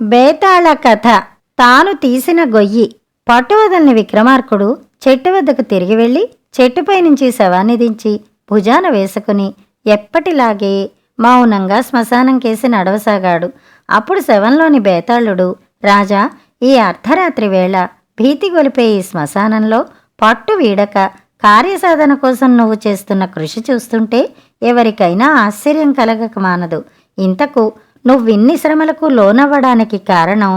బేతాళ కథ. తాను తీసిన గొయ్యి. పట్టువదలని విక్రమార్కుడు చెట్టు వద్దకు తిరిగి వెళ్ళి చెట్టుపై నుంచి శవాన్ని దించి భుజాన వేసుకుని ఎప్పటిలాగే మౌనంగా శ్మశానం కేసి నడవసాగాడు. అప్పుడు శవంలోని బేతాళుడు, రాజా, ఈ అర్ధరాత్రి వేళ భీతి గొలిపే ఈ శ్మశానంలో పట్టు వీడక కార్యసాధన కోసం నువ్వు చేస్తున్న కృషి చూస్తుంటే ఎవరికైనా ఆశ్చర్యం కలగక మానదు. ఇంతకు నువ్విన్ని శ్రమలకు లోనవ్వడానికి కారణం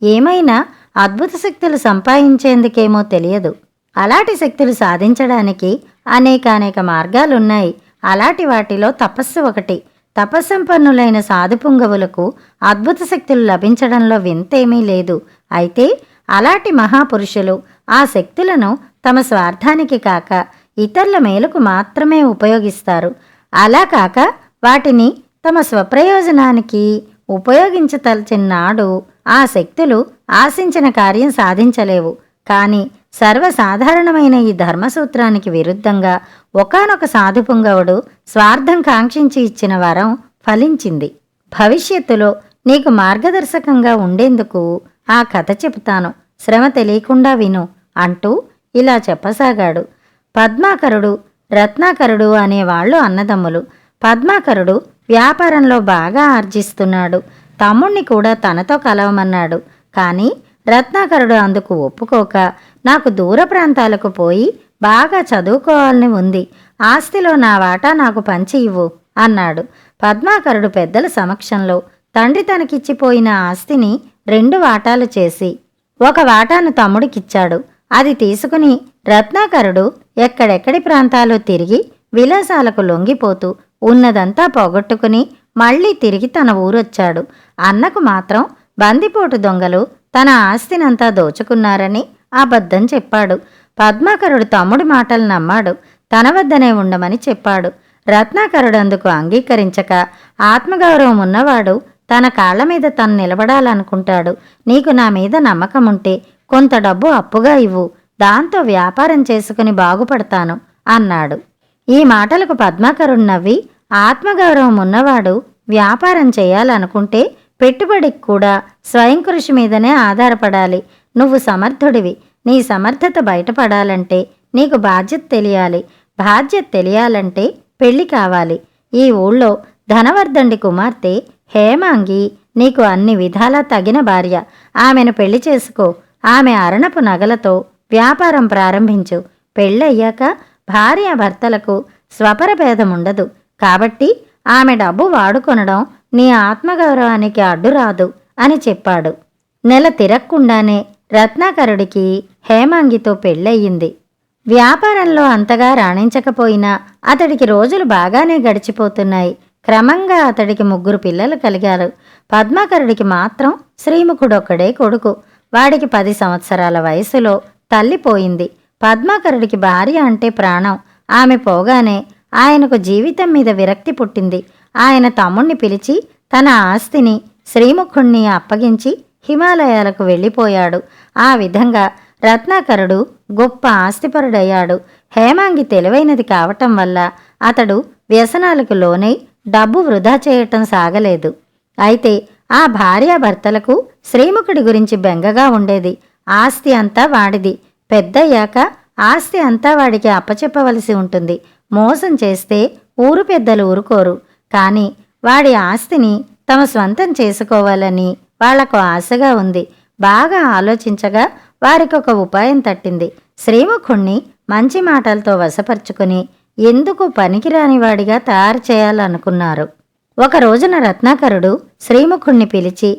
ఏమైనా అద్భుత శక్తులు సంపాదించేందుకేమో తెలియదు. అలాంటి శక్తులు సాధించడానికి అనేక మార్గాలున్నాయి. అలాంటి వాటిలో తపస్సు ఒకటి. తపస్సంపన్నులైన సాధుపుంగవులకు అద్భుత శక్తులు లభించడంలో వింతేమీ లేదు. అయితే అలాంటి మహాపురుషులు ఆ శక్తులను తమ స్వార్థానికి కాక ఇతరుల మేలుకు మాత్రమే ఉపయోగిస్తారు. అలా కాక వాటిని తమ స్వప్రయోజనానికి ఉపయోగించతలచిన నాడు ఆ శక్తులు ఆశించిన కార్యం సాధించలేవు. కానీ సర్వసాధారణమైన ఈ ధర్మసూత్రానికి విరుద్ధంగా ఒకానొక సాధుపుంగవుడు స్వార్థం కాంక్షించి ఇచ్చిన వరం ఫలించింది. భవిష్యత్తులో నీకు మార్గదర్శకంగా ఉండేందుకు ఆ కథ చెబుతాను, శ్రమ తెలియకుండా విను అంటూ ఇలా చెప్పసాగాడు. పద్మాకరుడు, రత్నాకరుడు అనేవాళ్లు అన్నదమ్ములు. పద్మాకరుడు వ్యాపారంలో బాగా ఆర్జిస్తున్నాడు. తమ్ముణ్ణి కూడా తనతో కలవమన్నాడు. కానీ రత్నాకరుడు అందుకు ఒప్పుకోక, నాకు దూర ప్రాంతాలకు పోయి బాగా చదువుకోవాలని ఉంది, ఆస్తిలో నా వాటా నాకు పంచి ఇవ్వు అన్నాడు. పద్మాకరుడు పెద్దల సమక్షంలో తండ్రి తనకిచ్చిపోయిన ఆస్తిని 2 వాటాలు చేసి ఒక వాటాను తమ్ముడికిచ్చాడు. అది తీసుకుని రత్నాకరుడు ఎక్కడెక్కడి ప్రాంతాలు తిరిగి విలాసాలకు లొంగిపోతూ ఉన్నదంతా పోగొట్టుకుని మళ్లీ తిరిగి తన ఊరొచ్చాడు. అన్నకు మాత్రం బందిపోటు దొంగలు తన ఆస్తినంతా దోచుకున్నారని అబద్ధం చెప్పాడు. పద్మాకరుడు తమ్ముడి మాటలు నమ్మాడు. తన వద్దనే ఉండమని చెప్పాడు. రత్నాకరుడు అందుకు అంగీకరించక, ఆత్మగౌరవం ఉన్నవాడు తన కాళ్ల మీద తను నిలబడాలనుకుంటాడు. నీకు నా మీద నమ్మకం ఉంటే కొంత డబ్బు అప్పుగా ఇవ్వు, దాంతో వ్యాపారం చేసుకుని బాగుపడతాను అన్నాడు. ఈ మాటలకు పద్మాకరుడు నవ్వి, ఆత్మగౌరవం ఉన్నవాడు వ్యాపారం చేయాలనుకుంటే పెట్టుబడికి కూడా స్వయం కృషి మీదనే ఆధారపడాలి. నువ్వు సమర్థుడివి. నీ సమర్థత బయటపడాలంటే నీకు బాధ్యత తెలియాలి. బాధ్యత తెలియాలంటే పెళ్లి కావాలి. ఈ ఊళ్ళో ధనవర్ధండి కుమార్తె హేమాంగి నీకు అన్ని విధాలా తగిన భార్య. ఆమెను పెళ్లి చేసుకో. ఆమె అరణపు నగలతో వ్యాపారం ప్రారంభించు. పెళ్ళయ్యాక భార్యాభర్తలకు స్వపరభేదముండదు. కాబట్టి ఆమె డబ్బు వాడుకొనడం నీ ఆత్మగౌరవానికి అడ్డురాదు అని చెప్పాడు. నెల తిరక్కుండానే రత్నాకరుడికి హేమాంగితో పెళ్ళయింది. వ్యాపారంలో అంతగా రాణించకపోయినా అతడికి రోజులు బాగానే గడిచిపోతున్నాయి. క్రమంగా అతడికి 3 పిల్లలు కలిగారు. పద్మాకరుడికి మాత్రం శ్రీముఖుడొక్కడే కొడుకు. వాడికి 10 సంవత్సరాల వయసులో తల్లిపోయింది. పద్మాకరుడికి భార్య అంటే ప్రాణం. ఆమె పోగానే ఆయనకు జీవితం మీద విరక్తి పుట్టింది. ఆయన తమ్ముణ్ణి పిలిచి తన ఆస్తిని శ్రీముఖుణ్ణి అప్పగించి హిమాలయాలకు వెళ్ళిపోయాడు. ఆ విధంగా రత్నాకరుడు గొప్ప ఆస్తిపరుడయ్యాడు. హేమాంగి తెలివైనది కావటం వల్ల అతడు వ్యసనాలకు లోనై డబ్బు వృధా చేయటం సాగలేదు. అయితే ఆ భార్యాభర్తలకు శ్రీముఖుడి గురించి బెంగగా ఉండేది. ఆస్తి అంతా వాడిది. పెద్దయ్యాక ఆస్తి అంతా వాడికి అప్పచెప్పవలసి ఉంటుంది. మోసం చేస్తే ఊరు పెద్దలు ఊరుకోరు. కానీ వాడి ఆస్తిని తమ స్వంతం చేసుకోవాలని వాళ్లకు ఆశగా ఉంది. బాగా ఆలోచించగా వారికొక ఉపాయం తట్టింది. శ్రీముఖుణ్ణి మంచి మాటలతో వశపరుచుకుని ఎందుకు పనికిరాని వాడిగా తయారు చేయాలనుకున్నారు. ఒక రోజున రత్నాకరుడు శ్రీముఖుణ్ణి పిలిచి,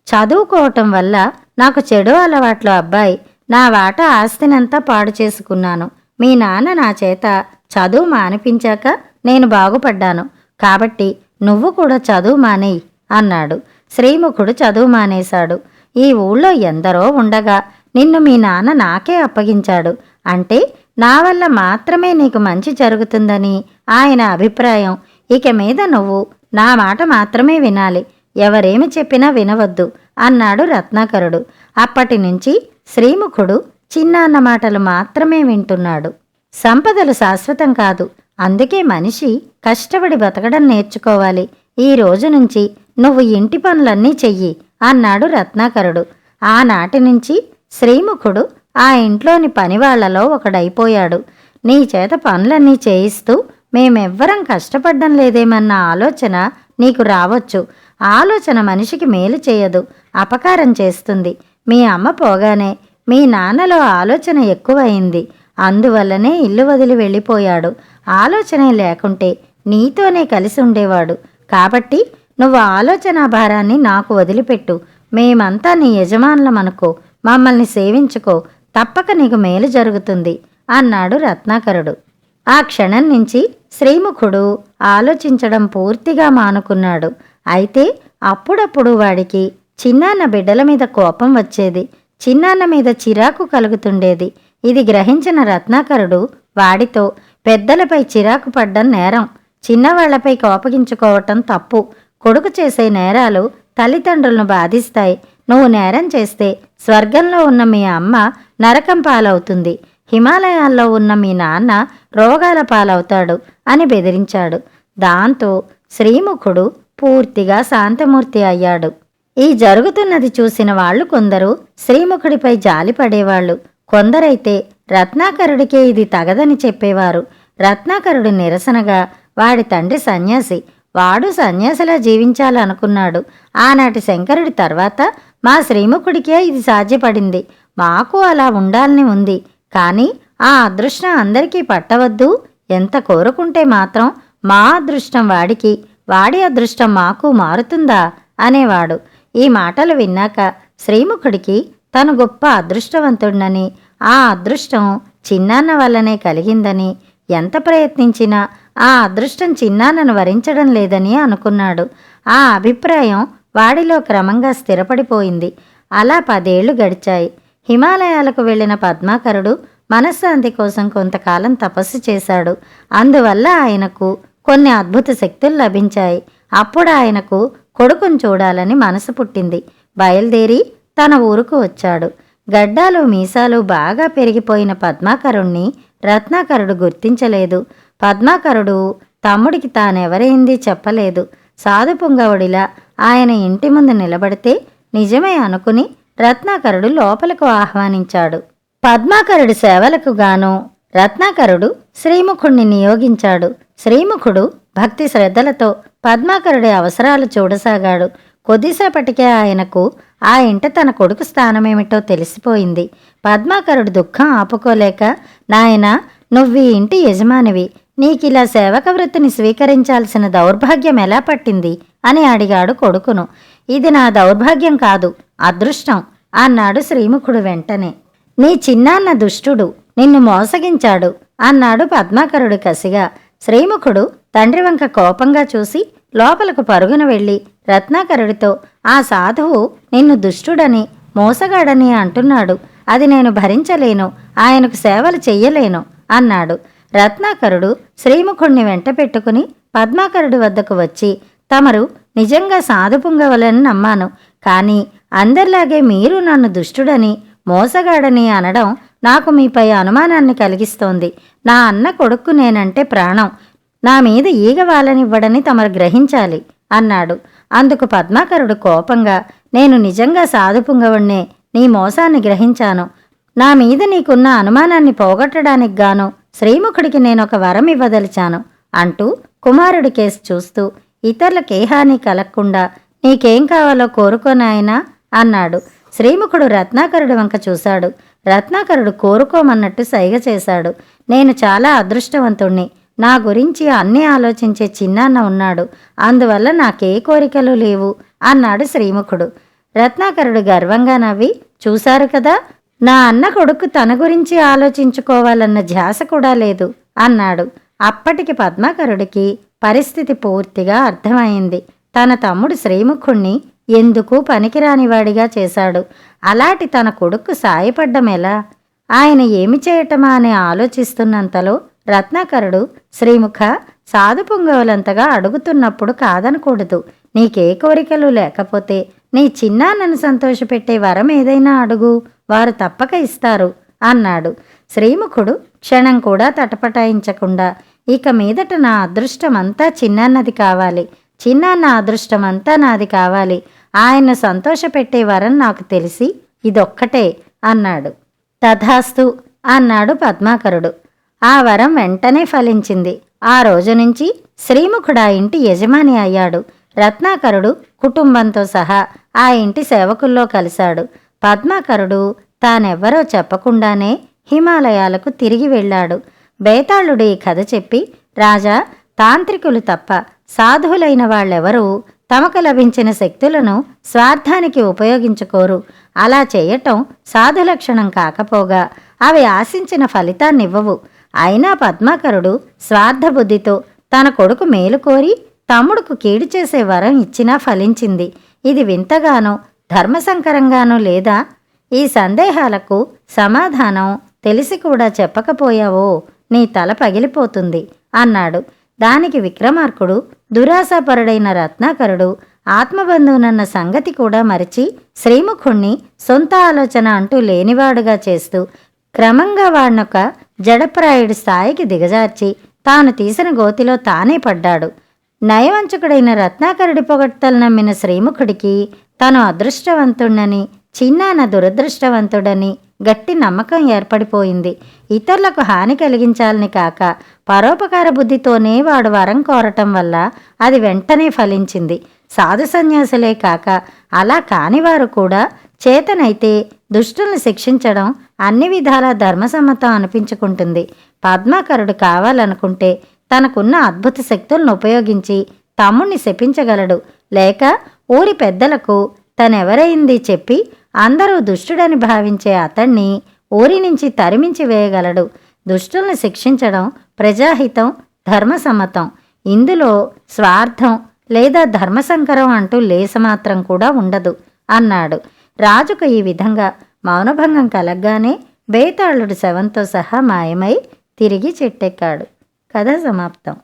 చదువుకోవటం వల్ల నాకు చెడు అలవాట్లు అబ్బాయి. నా వాటా ఆస్తినంతా పాడు చేసుకున్నాను. మీ నాన్న నా చేత చదువు మానిపించాక నేను బాగుపడ్డాను. కాబట్టి నువ్వు కూడా చదువు మానేయి అన్నాడు. శ్రీముఖుడు చదువు మానేశాడు. ఈ ఊళ్ళో ఎందరో ఉండగా నిన్ను మీ నాన్న నాకే అప్పగించాడు. అంటే నా వల్ల మాత్రమే నీకు మంచి జరుగుతుందని ఆయన అభిప్రాయం. ఇక మీద నువ్వు నా మాట మాత్రమే వినాలి. ఎవరేమి చెప్పినా వినవద్దు అన్నాడు రత్నాకరుడు. అప్పటి నుంచి శ్రీముఖుడు చిన్నాన్న మాటలు మాత్రమే వింటున్నాడు. సంపదలు శాశ్వతం కాదు. అందుకే మనిషి కష్టపడి బతకడం నేర్చుకోవాలి. ఈ రోజు నుంచి నువ్వు ఇంటి పనులన్నీ చెయ్యి అన్నాడు రత్నాకరుడు. ఆనాటి నుంచి శ్రీముఖుడు ఆ ఇంట్లోని పనివాళ్లలో ఒకడైపోయాడు. నీ చేత పనులన్నీ చేయిస్తూ మేమెవ్వరం కష్టపడ్డం లేదేమన్న ఆలోచన నీకు రావచ్చు. ఆలోచన మనిషికి మేలు చేయదు, అపకారం చేస్తుంది. మీ అమ్మ పోగానే మీ నాన్నలో ఆలోచన ఎక్కువయింది. అందువల్లనే ఇల్లు వదిలి వెళ్ళిపోయాడు. ఆలోచనే లేకుంటే నీతోనే కలిసి ఉండేవాడు. కాబట్టి నువ్వు ఆలోచనా భారాన్ని నాకు వదిలిపెట్టు. మేమంతా నీ యజమానులమనుకో, మమ్మల్ని సేవించుకో, తప్పక నీకు మేలు జరుగుతుంది అన్నాడు రత్నాకరుడు. ఆ క్షణం నుంచి శ్రీముఖుడు ఆలోచించడం పూర్తిగా మానుకున్నాడు. అయితే అప్పుడప్పుడు వాడికి చిన్నాన్న బిడ్డల మీద కోపం వచ్చేది, చిన్నాన్న మీద చిరాకు కలుగుతుండేది. ఇది గ్రహించిన రత్నాకరుడు వాడితో, పెద్దలపై చిరాకు పడ్డం నేరం, చిన్నవాళ్లపై కోపగించుకోవటం తప్పు. కొడుకు చేసే నేరాలు తల్లిదండ్రులను బాధిస్తాయి. నువ్వు నేరం చేస్తే స్వర్గంలో ఉన్న మీ అమ్మ నరకం పాలవుతుంది, హిమాలయాల్లో ఉన్న మీ నాన్న రోగాల పాలవుతాడు అని బెదిరించాడు. దాంతో శ్రీముఖుడు పూర్తిగా శాంతమూర్తి అయ్యాడు. ఈ జరుగుతున్నది చూసిన వాళ్ళు కొందరు శ్రీముఖుడిపై జాలిపడేవాళ్ళు, కొందరైతే రత్నాకరుడికే ఇది తగదని చెప్పేవారు. రత్నాకరుడు నిరసనగా, వాడి తండ్రి సన్యాసి, వాడు సన్యాసిలా జీవించాలనుకున్నాడు. ఆనాటి శంకరుడి తర్వాత మా శ్రీముఖుడికే ఇది సాధ్యపడింది. మాకు అలా ఉండాలని ఉంది, కానీ ఆ అదృష్టం అందరికీ పట్టవద్దు. ఎంత కోరుకుంటే మాత్రం మా అదృష్టం వాడికి, వాడి అదృష్టం మాకు మారుతుందా అనేవాడు. ఈ మాటలు విన్నాక శ్రీముఖుడికి తను గొప్ప అదృష్టవంతుడని, ఆ అదృష్టం చిన్నాన్న వల్లనే కలిగిందని, ఎంత ప్రయత్నించినా ఆ అదృష్టం చిన్నాన్నను వరించడం లేదని అనుకున్నాడు. ఆ అభిప్రాయం వాడిలో క్రమంగా స్థిరపడిపోయింది. అలా 10 ఏళ్లు గడిచాయి. హిమాలయాలకు వెళ్లిన పద్మాకరుడు మనశ్శాంతి కోసం కొంతకాలం తపస్సు చేశాడు. అందువల్ల ఆయనకు కొన్ని అద్భుత శక్తులు లభించాయి. అప్పుడు ఆయనకు కొడుకును చూడాలని మనసు పుట్టింది. బయలుదేరి తన ఊరుకు వచ్చాడు. గడ్డాలు మీసాలు బాగా పెరిగిపోయిన పద్మాకరుణ్ణి రత్నాకరుడు గుర్తించలేదు. పద్మాకరుడు తమ్ముడికి తానెవరైంది చెప్పలేదు. సాధుపుంగవుడిలా ఆయన ఇంటి ముందు నిలబడితే నిజమే అనుకుని రత్నాకరుడు లోపలకు ఆహ్వానించాడు. పద్మాకరుడి సేవలకు గాను రత్నాకరుడు శ్రీముఖుణ్ణి నియోగించాడు. శ్రీముఖుడు భక్తి శ్రద్ధలతో పద్మాకరుడి అవసరాలు చూడసాగాడు. కొద్దిసేపటికే ఆయనకు ఆ ఇంట తన కొడుకు స్థానమేమిటో తెలిసిపోయింది. పద్మాకరుడు దుఃఖం ఆపుకోలేక, నాయనా, నువ్వీ ఇంటి యజమానివి, నీకిలా సేవక వృత్తిని స్వీకరించాల్సిన దౌర్భాగ్యం ఎలా పట్టింది అని అడిగాడు కొడుకును. ఇది నా దౌర్భాగ్యం కాదు, అదృష్టం అన్నాడు శ్రీముఖుడు వెంటనే. నీ చిన్నాన్న దుష్టుడు, నిన్ను మోసగించాడు అన్నాడు పద్మాకరుడు కసిగా. శ్రీముఖుడు తండ్రి వంక కోపంగా చూసి లోపలకు పరుగున వెళ్ళి రత్నాకరుడితో, ఆ సాధువు నిన్ను దుష్టుడని, మోసగాడని అంటున్నాడు. అది నేను భరించలేను, ఆయనకు సేవలు చెయ్యలేను అన్నాడు. రత్నాకరుడు శ్రీముఖుణ్ణి వెంట పెట్టుకుని పద్మాకరుడి వద్దకు వచ్చి, తమరు నిజంగా సాధుపుంగవలని నమ్మాను, కానీ అందరిలాగే మీరు నన్ను దుష్టుడని, మోసగాడని అనడం నాకు మీపై అనుమానాన్ని కలిగిస్తోంది. నా అన్న కొడుక్కు నేనంటే ప్రాణం, నా మీద ఈగ వాలనివ్వడని తమరు గ్రహించాలి అన్నాడు. అందుకు పద్మాకరుడు కోపంగా, నేను నిజంగా సాధుపుంగవుణ్ణే, నీ మోసాన్ని గ్రహించాను. నా మీద నీకున్న అనుమానాన్ని పోగొట్టడానికి గాను శ్రీముఖుడికి నేనొక వరం ఇవ్వదలిచాను అంటూ కుమారుడి కేసు చూస్తూ, ఇతరులకే హాని కలగకుండా నీకేం కావాలో కోరుకోనాయనా అన్నాడు. శ్రీముఖుడు రత్నాకరుడి వంక చూశాడు. రత్నాకరుడు కోరుకోమన్నట్టు సైగ చేశాడు. నేను చాలా అదృష్టవంతుణ్ణి, నా గురించి అన్నీ ఆలోచించే చిన్నాన్న ఉన్నాడు, అందువల్ల నాకే కోరికలు లేవు అన్నాడు శ్రీముఖుడు. రత్నాకరుడు గర్వంగా నవ్వి, చూశారు కదా, నా అన్న కొడుకు తన గురించి ఆలోచించుకోవాలన్న ధ్యాస కూడా లేదు అన్నాడు. అప్పటికి పద్మాకరుడికి పరిస్థితి పూర్తిగా అర్థమైంది. తన తమ్ముడు శ్రీముఖుణ్ణి ఎందుకు పనికిరానివాడిగా చేశాడు. అలాంటి తన కొడుకు సాయపడ్డం ఎలా, ఆయన ఏమి చేయటమా అని ఆలోచిస్తున్నంతలో రత్నాకరుడు, శ్రీముఖ, సాధుపుంగవులంతగా అడుగుతున్నప్పుడు కాదనకూడదు. నీకే కోరికలు లేకపోతే నీ చిన్నాన్నను సంతోషపెట్టే వరం ఏదైనా అడుగు, వారు తప్పక ఇస్తారు అన్నాడు. శ్రీముఖుడు క్షణం కూడా తటపటాయించకుండా, ఇక మీదట నా అదృష్టమంతా చిన్నాన్నది కావాలి, చిన్నాన్న అదృష్టమంతా నాది కావాలి, ఆయన్ను సంతోషపెట్టే వరం నాకు తెలిసి ఇదొక్కటే అన్నాడు. తథాస్తు అన్నాడు పద్మాకరుడు. ఆ వరం వెంటనే ఫలించింది. ఆ రోజు నుంచి శ్రీముఖుడా ఇంటి యజమాని అయ్యాడు. రత్నాకరుడు కుటుంబంతో సహా ఆ ఇంటి సేవకుల్లో కలిశాడు. పద్మాకరుడు తానెవ్వరో చెప్పకుండానే హిమాలయాలకు తిరిగి వెళ్ళాడు. బేతాళుడు ఈ కథ చెప్పి, రాజా, తాంత్రికులు తప్ప సాధువులైన వాళ్ళెవరూ తమకు లభించిన శక్తులను స్వార్థానికి ఉపయోగించుకోరు. అలా చేయటం సాధులక్షణం కాకపోగా అవి ఆశించిన ఫలితాన్నివ్వవు. అయినా పద్మాకరుడు స్వార్థబుద్ధితో తన కొడుకు మేలు కోరి తమ్ముడుకు కీడు చేసే వరం ఇచ్చినా ఫలించింది. ఇది వింతగానో ధర్మసంకరంగానో లేదా? ఈ సందేహాలకు సమాధానం తెలిసి కూడా చెప్పకపోయావో నీ తల పగిలిపోతుంది అన్నాడు. దానికి విక్రమార్కుడు, దురాశాపరుడైన రత్నాకరుడు ఆత్మబంధువునన్న సంగతి కూడా మరిచి శ్రీముఖుణ్ణి సొంత ఆలోచన అంటూ లేనివాడుగా చేస్తూ క్రమంగా వాణ్ణొక జడప్రాయుడి స్థాయికి దిగజార్చి తాను తీసిన గోతిలో తానే పడ్డాడు. నయవంచకుడైన రత్నాకరుడి పొగడ్తలు నమ్మిన శ్రీముఖుడికి తను అదృష్టవంతుడని, చిన్నాన దురదృష్టవంతుడని గట్టి నమ్మకం ఏర్పడిపోయింది. ఇతరులకు హాని కలిగించాలని కాక పరోపకార బుద్ధితోనే వాడు వరం కోరటం వల్ల అది వెంటనే ఫలించింది. సాధు సన్యాసులే కాక అలా కానివారు కూడా చేతనైతే దుష్టుల్ని శిక్షించడం అన్ని విధాలా ధర్మసమ్మతం అనిపించుకుంటుంది. పద్మాకరుడు కావాలనుకుంటే తనకున్న అద్భుత శక్తులను ఉపయోగించి తమ్ముణ్ణి శపించగలడు. లేక ఊరి పెద్దలకు తనెవరైంది చెప్పి అందరూ దుష్టుడని భావించే అతణ్ణి ఊరి నుంచి తరిమించి వేయగలడు. దుష్టుల్ని శిక్షించడం ప్రజాహితం, ధర్మసమ్మతం. ఇందులో స్వార్థం లేదా ధర్మసంకరం అంటూ లేసమాత్రం కూడా ఉండదు అన్నాడు. రాజుకు ఈ విధంగా మౌనభంగం కలగ్గానే బేతాళుడు శవంతో సహా మాయమై తిరిగి చెట్టెక్కాడు. కథ సమాప్తం.